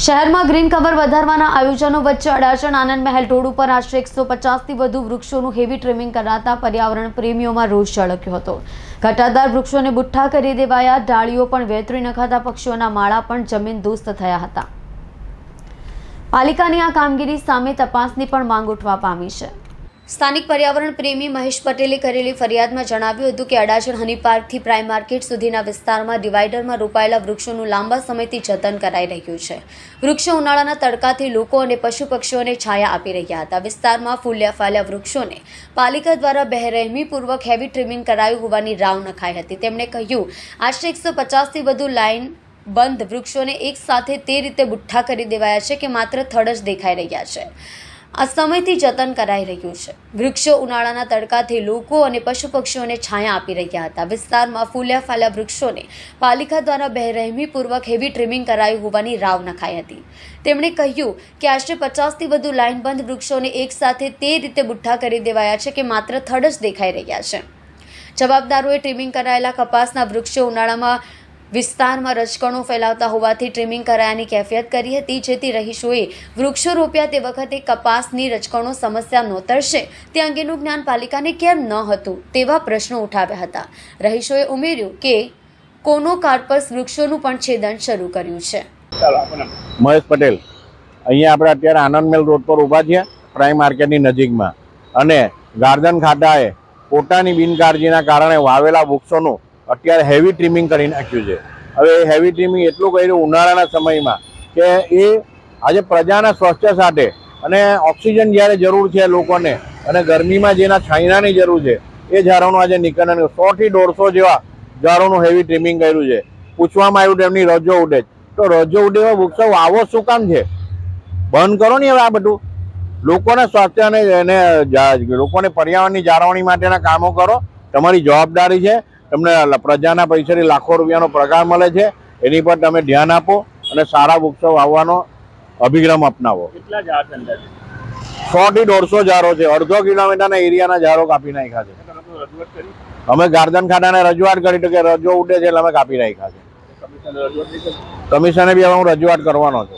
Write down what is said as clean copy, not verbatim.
શહેર માં green cover વધારવાના આયોજનો વચ્ચે અડાજણ આનંદ મહેલ રોડ ઉપર આશરે 150 થી વધુ વૃક્ષોનું હેવી ટ્રીમિંગ કરાતા પર્યાવરણ પ્રેમીઓમાં રોષ ઝળક્યો હતો। ઘટાદાર વૃક્ષોને બુઠ્ઠા કરી દેવાયા, ડાળીઓ પણ વેતરી નખાતા પક્ષીઓના માળા પણ જમીન દોસ્ત થયા હતા। પાલિકાની આ કામગીરી સામે તપાસની પણ માંગ ઉઠવા પામી છે। સ્થાનિક પર્યાવરણ પ્રેમી મહેશ પટેલે કરેલી ફરિયાદમાં જણાવ્યું હતું કે અડાજણ હની પાર્કથી પ્રાઇમ માર્કેટ સુધીના વિસ્તારમાં ડિવાઈડરમાં રોપાયેલા વૃક્ષોનું લાંબા સમયથી જતન કરાઈ રહ્યું છે। વૃક્ષો ઉનાળાના તડકાથી લોકો અને પશુ પક્ષીઓને છાયા આપી રહ્યા હતા। વિસ્તારમાં ફૂલ્યા ફાલ્યા વૃક્ષોને પાલિકા દ્વારા બેરહેમીપૂર્વક હેવી ટ્રીમિંગ કરાયું હોવાની રાવ નખાઈ હતી। તેમણે કહ્યું, આશરે 150 થી વધુ લાઇન બંધ વૃક્ષોને એક સાથે તે રીતે બુઠ્ઠા કરી દેવાયા છે કે માત્ર થડ જ દેખાઈ રહ્યા છે। આ સમયથી જતન કરાઈ રહ્યું છે। વૃક્ષો ઉનાળાના તડકાથી લોકો અને પશુ પક્ષીઓને છાયા આપી રહ્યા હતા। વિસ્તારમાં ફૂલ્યા ફાલ્યા વૃક્ષોને પાલિકા દ્વારા બેરહેમીપૂર્વક હેવી ટ્રીમિંગ કરાયું હોવાની રાવ નખાઈ હતી। તેમણે કહ્યું કે આશરે 50 થી વધુ લાઇનબંધ વૃક્ષોને એક સાથે તે રીતે બુઠ્ઠા કરી દેવાયા છે કે માત્ર થડ જ દેખાઈ રહ્યા છે। જવાબદારોએ ટ્રીમિંગ કરાયેલા કપાસના વૃક્ષો ઉનાળામાં વિસ્તારમાં રજકણો ફેલાવતા હોવાથી ટ્રીમિંગ કરાયાની કેફિયત કરી હતી, જેથી રહીશોએ વૃક્ષો રોપ્યા તે વખતે કપાસની રજકણો સમસ્યા નોતરશે તે અંગેનું જ્ઞાન પાલિકાને કેમ ન હતું તેવા પ્રશ્નો ઉઠાવ્યા હતા। રહીશોએ ઉમેર્યું કે કોનો કાર્પસ વૃક્ષોનું પણ છેદન શરૂ કર્યું છે। મહેશ પટેલ, અહીંયા આપણે અત્યારે આનંદ મહેલ રોડ પર ઊભા છીએ, પ્રાઇમ માર્કેટની નજીકમાં, અને ગાર્ડન ખાતાએ પોતાની બિનકાળજીના કારણે વાવેલા વૃક્ષોનું અત્યારે હેવી ટ્રીમિંગ કરી નાખ્યું છે। હવે એ હેવી ટ્રીમિંગ એટલું કર્યું ઉનાળાના સમયમાં કે એ આજે પ્રજાના સ્વાસ્થ્ય સાથે અને ઓક્સિજન જ્યારે જરૂર છે લોકોને અને ગરમીમાં જેના છાંયડાની જરૂર છે એ ઝાડોનું આજે નિકંદન 100 થી 150 જેવા ઝાડોનું હેવી ટ્રીમિંગ કર્યું છે। પૂછવામાં આવ્યું એમની રજો ઉડે, તો રજો ઉડે એવા વૃક્ષો વાવો શું કામ છે? બંધ કરો ને હવે આ બધું। લોકોના સ્વાસ્થ્ય અને લોકોને પર્યાવરણની જાળવણી માટેના કામો કરો, તમારી જવાબદારી છે। તમને પ્રજાના પૈસાથી લાખો રૂપિયાનો પગાર મળે છે, એની પર તમે ધ્યાન આપો અને સારા વૃક્ષો વાવવાનો અભિગમ અપનાવો। કેટલા ઝાડ અંદાજે? 100 થી 150 ઝાડો છે। અડધો કિલોમીટરના એરિયાના ઝાડો કાપી નાખ્યા છે। અમે ગાર્ડન ખાતાને રજૂઆત કરી તો કે રજો ઉડે છે એટલે અમે કાપી નાખ્યા છે। કમિશને બી હવે હું રજૂઆત કરવાનો છું।